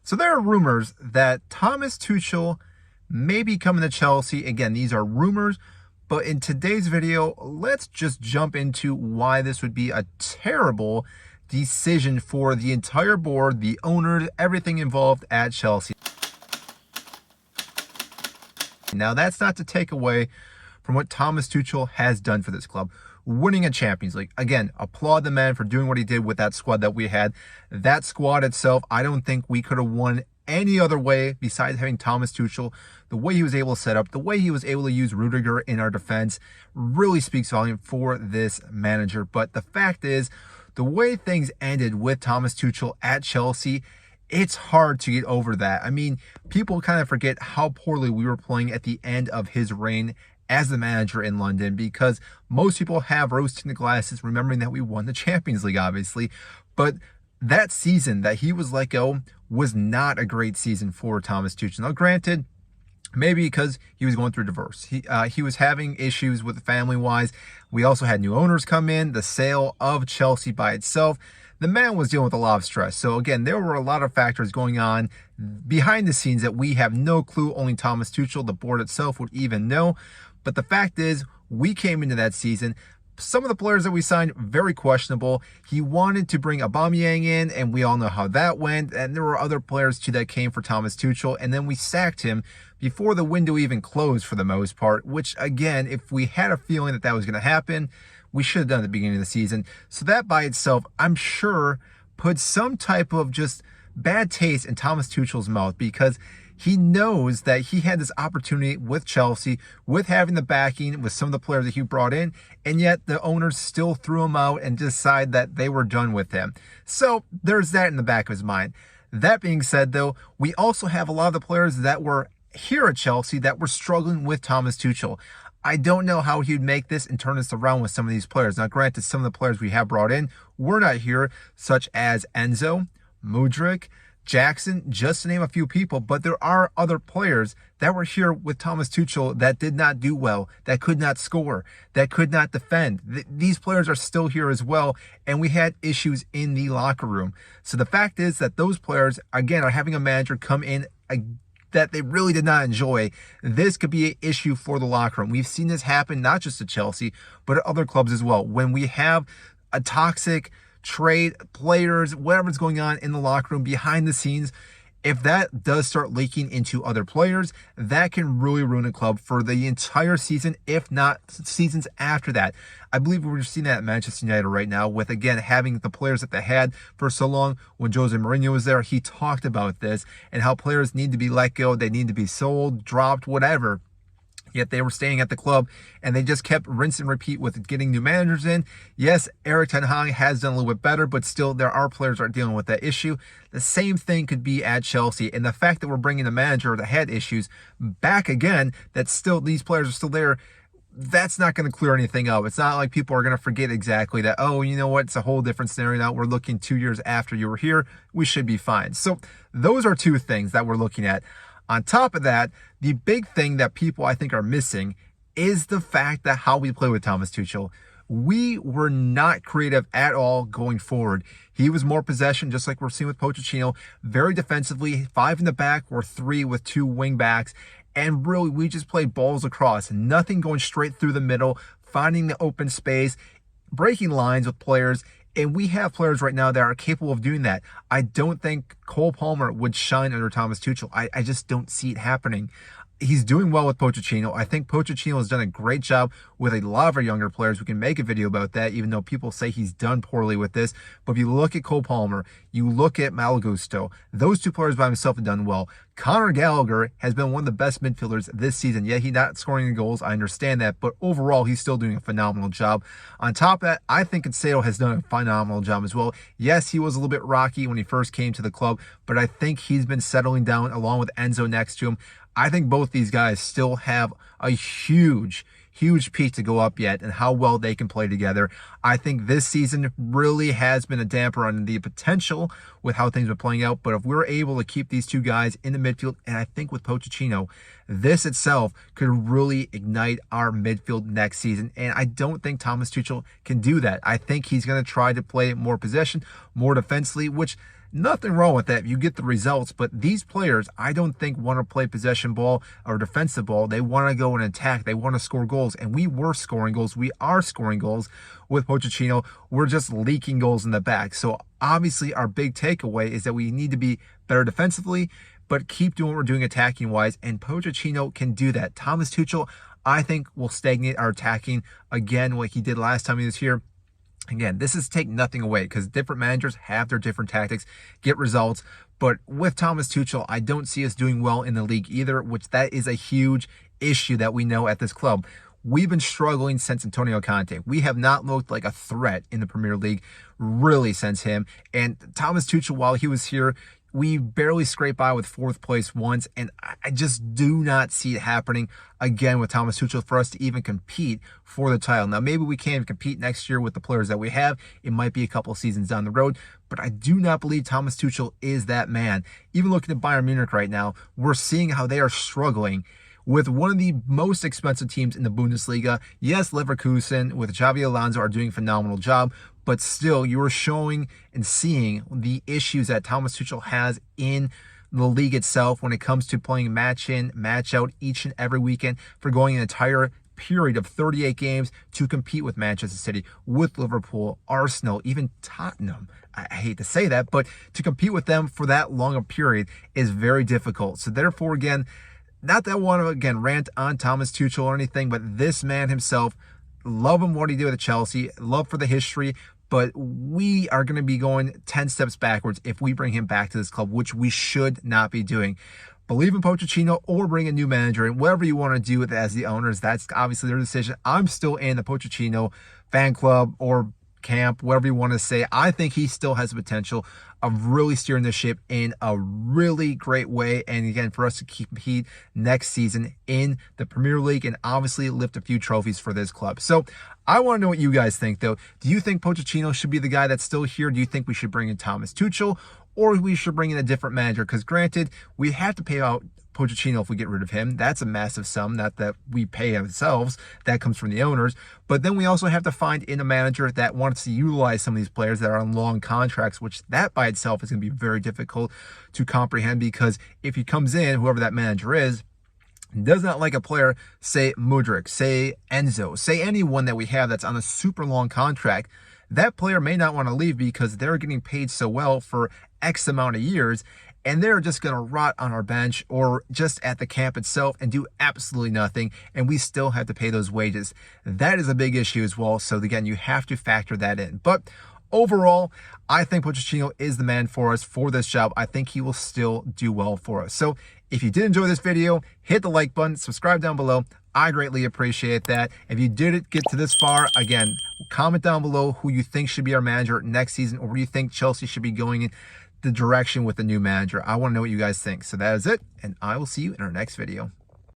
So there are rumors that Thomas Tuchel may be coming to Chelsea. Again, these are rumors, but in today's video, let's just jump into why this would be a terrible decision for the entire board, the owners, everything involved at Chelsea. Now, that's not to take away from what Thomas Tuchel has done for this club. Winning a Champions League. Again, applaud the man for doing what he did with that squad that we had. That squad itself, I don't think we could have won any other way besides having Thomas Tuchel. The way he was able to set up, the way he was able to use Rudiger in our defense really speaks volume for this manager. But the fact is, the way things ended with Thomas Tuchel at Chelsea, it's hard to get over that. I mean, people kind of forget how poorly we were playing at the end of his reign as the manager in London, because most people have rose-tinted glasses, remembering that we won the Champions League, obviously. But that season that he was let go was not a great season for Thomas Tuchel. Now, granted, maybe because he was going through divorce. He was having issues with family-wise. We also had new owners come in, the sale of Chelsea by itself. The man was dealing with a lot of stress. So again, there were a lot of factors going on behind the scenes that we have no clue. Only Thomas Tuchel, the board itself, would even know. But the fact is, we came into that season, some of the players that we signed, very questionable. He wanted to bring Aubameyang in, and we all know how that went. And there were other players too that came for Thomas Tuchel. And then we sacked him before the window even closed for the most part, which again, if we had a feeling that that was going to happen, we should have done at the beginning of the season. So that by itself, I'm sure, put some type of just bad taste in Thomas Tuchel's mouth, because he knows that he had this opportunity with Chelsea, with having the backing, with some of the players that he brought in, and yet the owners still threw him out and decided that they were done with him. So there's that in the back of his mind. That being said, though, we also have a lot of the players that were here at Chelsea that were struggling with Thomas Tuchel. I don't know how he'd make this and turn this around with some of these players. Now, granted, some of the players we have brought in were not here, such as Enzo, Mudryk, Jackson, just to name a few people, but there are other players that were here with Thomas Tuchel that did not do well, that could not score, that could not defend. These players are still here as well, and we had issues in the locker room. So the fact is that those players, again, are having a manager come in that they really did not enjoy. This could be an issue for the locker room. We've seen this happen not just at Chelsea, but at other clubs as well. When we have a toxic trade, players, whatever's going on in the locker room behind the scenes, if that does start leaking into other players, that can really ruin a club for the entire season, if not seasons after that. I believe we're seeing that at Manchester United right now with, again, having the players that they had for so long. When Jose Mourinho was there, he talked about this and how players need to be let go, they need to be sold, dropped, whatever. Yet they were staying at the club, and they just kept rinse and repeat with getting new managers in. Yes, Erik ten Hag has done a little bit better, but still there are players that are dealing with that issue. The same thing could be at Chelsea, and the fact that we're bringing the manager that had issues back again, that still these players are still there, that's not going to clear anything up. It's not like people are going to forget exactly that, oh, you know what, it's a whole different scenario now. We're looking 2 years after you were here. We should be fine. So those are two things that we're looking at. On top of that, the big thing that people I think are missing is the fact that how we play with Thomas Tuchel. We were not creative at all going forward. He was more possession, just like we're seeing with Pochettino, very defensively, 5 in the back or 3 with 2 wing backs. And really, we just played balls across, nothing going straight through the middle, finding the open space, breaking lines with players. And we have players right now that are capable of doing that. I don't think Cole Palmer would shine under Thomas Tuchel. I just don't see it happening. He's doing well with Pochettino. I think Pochettino has done a great job with a lot of our younger players. We can make a video about that, even though people say he's done poorly with this. But if you look at Cole Palmer, you look at Malo Gusto, those two players by themselves have done well. Conor Gallagher has been one of the best midfielders this season. Yeah, he's not scoring any goals. I understand that. But overall, he's still doing a phenomenal job. On top of that, I think Caicedo has done a phenomenal job as well. Yes, he was a little bit rocky when he first came to the club, but I think he's been settling down along with Enzo next to him. I think both these guys still have a huge peak to go up yet, and how well they can play together. I think this season really has been a damper on the potential with how things are playing out. But if we're able to keep these two guys in the midfield, and I think with Pochettino, this itself could really ignite our midfield next season. And I don't think Thomas Tuchel can do that. I think he's going to try to play more possession, more defensively, which Nothing wrong with that. You get the results, but these players, I don't think want to play possession ball or defensive ball. They want to go and attack. They want to score goals, and we were scoring goals. We are scoring goals with Pochettino. We're just leaking goals in the back. So obviously our big takeaway is that we need to be better defensively, but keep doing what we're doing attacking wise, and Pochettino can do that. Thomas Tuchel, I think, will stagnate our attacking again like he did last time he was here. Again, this is take nothing away because different managers have their different tactics, get results. But with Thomas Tuchel, I don't see us doing well in the league either, which that is a huge issue that we know at this club. We've been struggling since Antonio Conte. We have not looked like a threat in the Premier League really since him. And Thomas Tuchel, while he was here, we barely scraped by with 4th place once, and I just do not see it happening again with Thomas Tuchel for us to even compete for the title. Now, maybe we can't compete next year with the players that we have. It might be a couple seasons down the road, but I do not believe Thomas Tuchel is that man. Even looking at Bayern Munich right now, we're seeing how they are struggling with one of the most expensive teams in the Bundesliga. Yes, Leverkusen with Xabi Alonso are doing a phenomenal job, but still, you are showing and seeing the issues that Thomas Tuchel has in the league itself when it comes to playing match in, match out each and every weekend for going an entire period of 38 games to compete with Manchester City, with Liverpool, Arsenal, even Tottenham. I hate to say that, but to compete with them for that long a period is very difficult. So therefore, again, not that I want to, again, rant on Thomas Tuchel or anything, but this man himself, love him what he did with Chelsea, love for the history, but we are going to be going 10 steps backwards if we bring him back to this club, which we should not be doing. Believe in Pochettino or bring a new manager, and whatever you want to do with it as the owners, that's obviously their decision. I'm still in the Pochettino fan club or camp, whatever you want to say. I think he still has the potential of really steering the ship in a really great way. And again, for us to compete next season in the Premier League and obviously lift a few trophies for this club. So I want to know what you guys think, though. Do you think Pochettino should be the guy that's still here? Do you think we should bring in Thomas Tuchel, or we should bring in a different manager? Because granted, we have to pay out Pochettino if we get rid of him. That's a massive sum, not that we pay ourselves. That comes from the owners. But then we also have to find in a manager that wants to utilize some of these players that are on long contracts, which that by itself is going to be very difficult to comprehend, because if he comes in, whoever that manager is, does not like a player, say Mudryk, say Enzo, say anyone that we have that's on a super long contract, that player may not want to leave because they're getting paid so well for X amount of years, and they're just going to rot on our bench or just at the camp itself and do absolutely nothing, and we still have to pay those wages. That is a big issue as well. So again, you have to factor that in. But overall, I think Pochettino is the man for us for this job. I think he will still do well for us. So if you did enjoy this video, hit the like button, subscribe down below. I greatly appreciate that. If you did get to this far, again, comment down below who you think should be our manager next season, or where you think Chelsea should be going in the direction with the new manager. I want to know what you guys think. So that is it, and I will see you in our next video.